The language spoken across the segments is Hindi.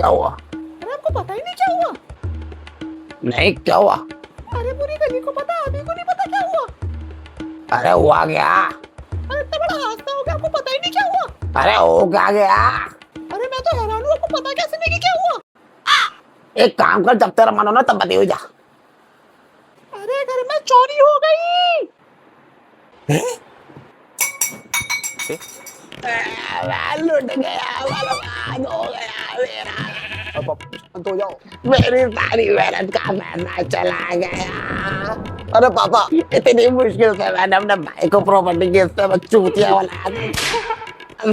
क्या हुआ? अरे आपको पता ही नहीं क्या हुआ? नहीं, क्या हुआ? अरे पूरी गली को पता, अभी को नहीं पता क्या हुआ? अरे हुआ क्या? अरे इतना बड़ा हादसा हो गया, आपको पता ही नहीं क्या हुआ? अरे हो क्या गया? अरे मैं तो हैरान हूँ, आपको पता कैसे नहीं कि क्या हुआ? एक काम कर, जब तेरा मन हो ना तब बती हुई जा। अरे घर में चोरी हो गई। लुट गया, बर्बाद हो गया मेरा। अब शांत हो जाओ। मेरी सारी मेहनत का पैसा चला गया। अरे पापा, इतनी मुश्किल से मैंने अपने भाई को प्रॉपर्टी के इससे चूतिया वाला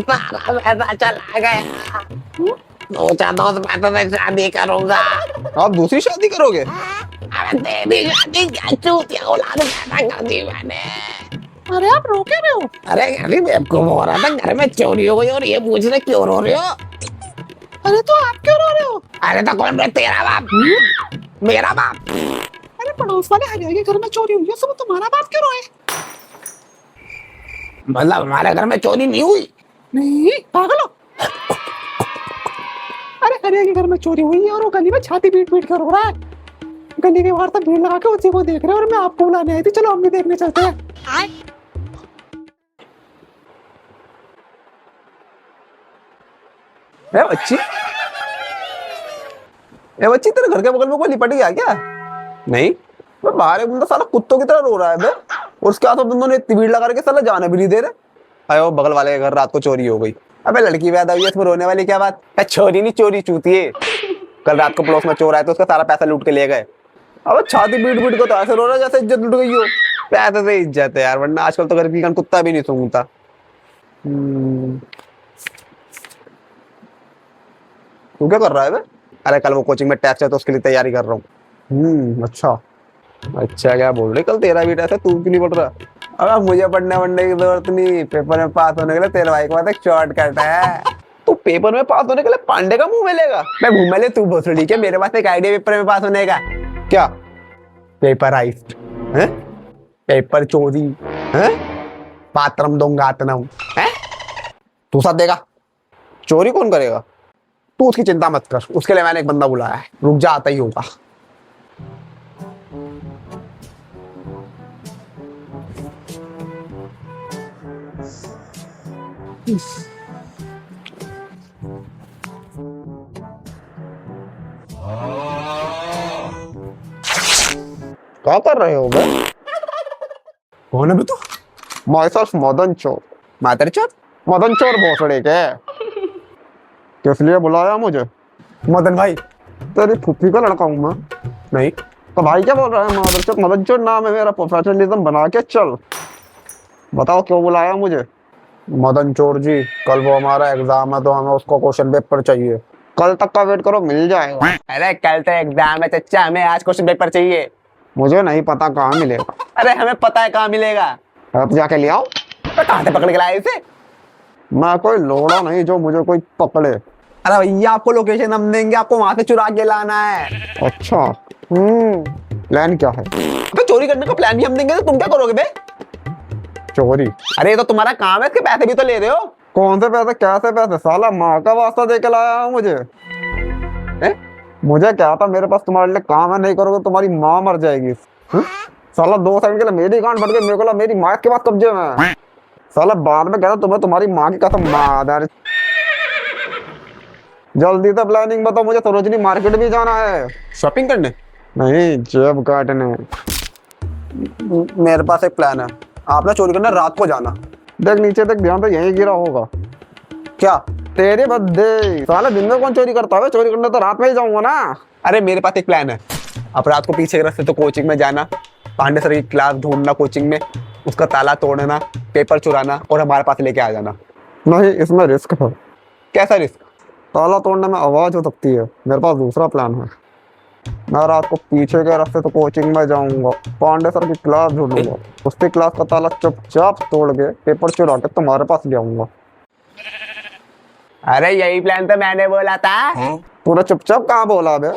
सारा पैसा चला गया। सोचा तो उस पैसे से शादी करूंगा। आप दूसरी शादी करोगे? अबे तेरी शादी क्या, चूतिया औलाद पैदा कर दी मैंने। अरे आप रो क्यों रहे हो? अरे अभी बेवकूफ हो रहा था, घर में चोरी हो गई और ये पूछ रहे क्यों रो रहे हो? अरे तो आप क्यों रो रहे हो? अरे तो कौन रे, तेरा बाप? मेरा बाप? अरे पड़ोस वाले हरिया के घर में चोरी हुई है, सब तुम्हारा बाप क्यों रोए? मतलब हमारे घर में चोरी नहीं हुई? नहीं पागल हो? अरे हरिया के घर में चोरी हुई है और वो गली में छाती पीट पीट कर रो रहा है। गली के बाहर तक भीड़ लगा के उसी को देख रहे हैं और मैं आपको बुलाने आई थी, चलो हम भी देखने चलते हैं। बच्ची, ए बच्ची, तेरे घर के बगल में कोई लिपट गया क्या? नहीं, मैं बाहर एक बंदा साला कुत्तों की तरह रो रहा है बे। और उसके हाथ में तुम दोनों ने इतनी भीड़ लगा के साला जाने भी नहीं दे रहे। आयो, बगल वाले के घर रात को चोरी हो गई। अबे लड़की पैदा हुई है, इसमें रोने वाली क्या बात है? चोरी नहीं, चोरी चूती है। कल रात को पड़ोस में चोर आए तो उसका सारा पैसा लूट के ले गए। अब छाती पीट पीट को तो ऐसे रो रहा जैसे इज्जत लूट गई हो। पैसे से इज्जत है यार, वरना आजकल तो घर की कुत्ता भी नहीं सूंघता। तू क्या कर रहा है बे? अरे कल वो कोचिंग में टेस्ट है तो उसके लिए तैयारी कर रहा हूँ। अच्छा अच्छा, क्या बोल रहे? कल तेरा भी टेस्ट है, तू क्यों नहीं पढ़ रहा? अब मुझे पढ़ने वढ़ने की जरूरत नहीं, पेपर में पास होने के लिए तेरे भाई के पास एक शॉर्टकट है। तू पेपर में पास होने के लिए पांडे का मुंह मिलेगा? मैं मुंह में ले, तू भोसड़ी के, मेरे पास एक आइडिया पेपर में पास होने का। क्या? पेपर आइस्ट है, पेपर चोरी है, पात्रम दोंगातनम है। तू साथ देगा? चोरी कौन करेगा? तू उसकी चिंता मत कर, उसके लिए मैंने एक बंदा बुलाया है, रुक जा, आता ही होगा। क्या कर रहे हो बे? कौन है बे तू? माय सेल्फ मदन चोर। मातर चोर? मदन चोर भोसड़े के। किस लिए बुलाया मुझे? मदन भाई, तेरी फूफी का लड़का हूँ मैं। नहीं तो भाई क्या बोल रहा है? मदन चोर नाम है मेरा, प्रोफेशनलिज्म बना के चल। बताओ क्यों बुलाया मुझे? मदन चोर जी, कल वो हमारा एग्जाम है तो हमें उसको क्वेश्चन पेपर चाहिए। कल तक का वेट करो, मिल जाएगा। अरे कल तो एग्जाम है चच्चा, हमें आज क्वेश्चन पेपर चाहिए। मुझे नहीं पता कहाँ मिलेगा। अरे हमें पता है कहाँ मिलेगा। अब जाके ले आओ। तो कहाँ से पकड़ के लाए इसे? मैं कोई लोड़ा नहीं जो मुझे कोई पकड़े। अरे भैया, आपको लोकेशन हम देंगे, आपको वहां से चुरा के लाना है। अच्छा, प्लान क्या है? तो चोरी करने का प्लान भी हम देंगे तो तुम क्या करोगे बे? चोरी? अरे ये तो तुम्हारा काम है, इसके पैसे भी तो ले रहे हो। कौन से पैसे? कैसे पैसे? साला माँ का वास्ता दे के लाया हूँ मुझे। मुझे क्या था, मेरे पास तुम्हारे लिए काम है, नहीं करोगे तुम्हारी माँ मर जाएगी। साला 2 सेकंड के लिए मेरी गांड फट गई, मेरे को मेरी माँ के पास कब्जे में। साला बाद में कहता तुम्हें तुम्हारी माँ की कसम। मादर, जल्दी से प्लानिंग बताओ, मुझे सरोजनी मार्केट भी जाना है। शॉपिंग करने? नहीं, जेब काटने। मेरे पास एक प्लान है, आपने चोरी करना, रात को जाना। देख नीचे देख, ध्यान से यहीं गिरा होगा। क्या? तेरे बद्दे, साला दिन में कौन चोरी करता है? चोरी करने तो रात में ही जाऊंगा ना। अरे मेरे पास एक प्लान है, अब रात को पीछे के रास्ते तो कोचिंग में जाना, पांडे सर की क्लास ढूंढना कोचिंग में, उसका ताला तोड़ना, पेपर चुराना और हमारे पास लेके आ जाना। नहीं, इसमें रिस्क है। कैसा रिस्क? ताला तोड़ने में आवाज हो सकती है। मेरे पास दूसरा प्लान है, मैं रात को पीछे के रास्ते तो कोचिंग में जाऊंगा, पांडे सर की क्लास ढूंढूंगा, उसकी क्लास का ताला चुपचाप तोड़ के पेपर चुरा के तुम्हारे पास ले आऊंगा। अरे यही प्लान तो मैंने बोला था। पूरा चुपचाप कहाँ बोला बे?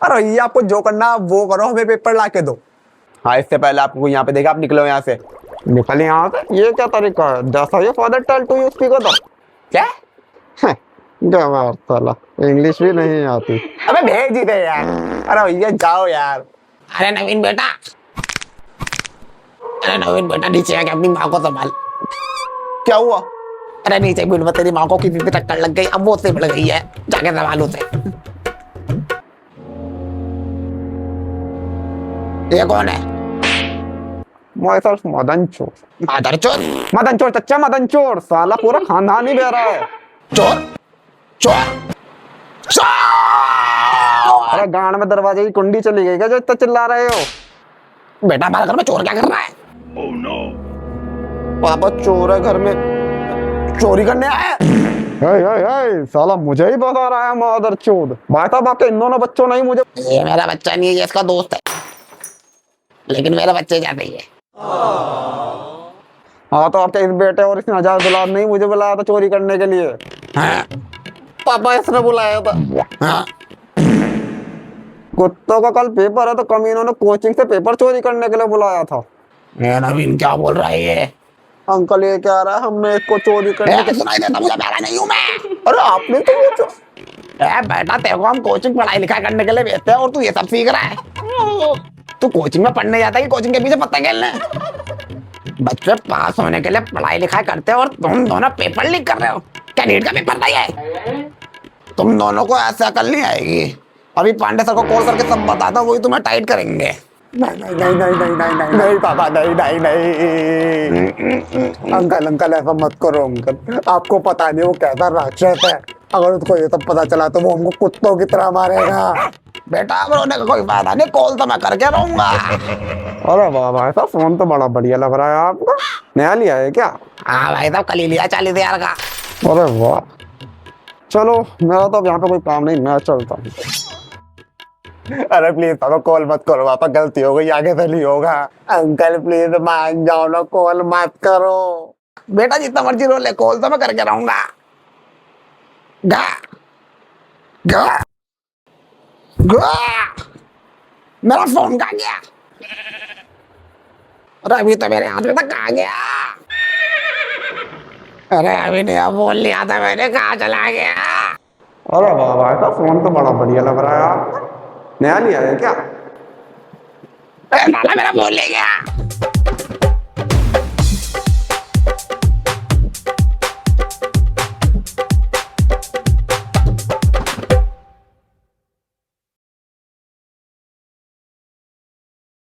अरे ये आपको जो करना वो करो, हमें पेपर ला के दो। हाँ, इससे पहले आपको यहाँ पे देखा, आप निकलो यहाँ से। निकल यहाँ से? ये क्या तरीका है? जैसा ये father tell to you speak होता। क्या? क्या बात साला, इंग्लिश भी नहीं आती। अबे भेज ही दे यार। अरे भैया जाओ यार। अरे नवीन बेटा, अरे नवीन बेटा नीचे आके अपनी माँ को संभाल। क्या हुआ? अरे नीचे भीड़ में तेरी माँ को किसी से टक्कर लग गई, अब वो उससे बढ़ गई है, जाके संभाल उसे। ये कौन है? माइसेल्फ मदन चोर। मादर चोर? मदन चोर चच्चा, मदन चोर। साला पूरा खानदान ही बह रहा है। चोर चोर चोर। अरे गांड में दरवाजे की कुंडी चली गई क्या जो इतना चिल्ला रहे हो? बेटा हमारे घर में चोर क्या कर रहा है? पापा चोर है घर में, चोरी करने आया? साला मुझे ही बता रहा है मादर चोद। भाई साहब आपके इन दोनों बच्चों ने ही मुझे। ये मेरा बच्चा नहीं है, ये इसका दोस्त है, लेकिन मेरे बच्चे जाते ही है। हाँ तो आपके इस बेटे और इस नजायज दुलार नहीं मुझे बुलाया था चोरी करने के लिए? हाँ? पापा इसने बुलाया था। हाँ? कुत्तों का कल पेपर है तो कमीनों ने कोचिंग से पेपर चोरी करने के लिए बुलाया था। ये नवीन क्या बोल रहा है ये? अंकल ये क्या रहा है, हमने इसको चोरी करने के। सुनाई देता, मुझे बहरा नहीं हूँ मैं। अरे आपने तो वो बेटा तेरे को हम कोचिंग पढ़ाई लिखाई करने के लिए भेजते हैं और तू ये सब सीख रहा है। तू कोचिंग में पढ़ने जाता है कि कोचिंग के पीछे पत्ता खेलने? बच्चे पास होने के लिए पढ़ाई लिखाई करते हैं और तुम दोनों पेपर लीक कर रहे हो। क्या नीट का पेपर नहीं है? तुम दोनों को ऐसे अकल नहीं आएगी। अभी पांडे सर को कॉल करके सब बताता, वही तुम्हें टाइट करेंगे। नहीं पापा, नहीं। अंकल ऐसा मत करो अंकल। आपको पता नहीं वो कैसा राक्षस है। अगर उसको ये सब पता चला तो वो हमको कुत्तों की तरह मारेगा। बेटा अब रोने का कोई फायदा नहीं, कॉल तो मैं करके रहूंगा। अरे वाह भाई साहब, फोन तो बड़ा बढ़िया लग रहा है आपका। नया लिया है क्या? हाँ भाई साहब, कल ही लिया 40,000 का। अरे वाह। चलो मेरा तो अब यहाँ पे कोई काम नहीं, मैं चलता हूँ। अरे प्लीज पापा कॉल मत करो, पापा गलती हो गई, आगे से नहीं होगा। अंकल प्लीज मान जाओ ना, कॉल मत करो। बेटा जितना मर्जी रो ले, कॉल तो मैं करके रहूंगा। गा गा गा। मेरा फोन कहाँ गया? अरे अभी तो मेरे हाथ में तक कहाँ गया? अरे अभी नया फोन लिया था मैंने, कहाँ चला गया? अरे वाह भाई साहब, फोन तो बड़ा बढ़िया लग रहा है आपका। नया लिया है क्या? साला मेरा फोन ले गया।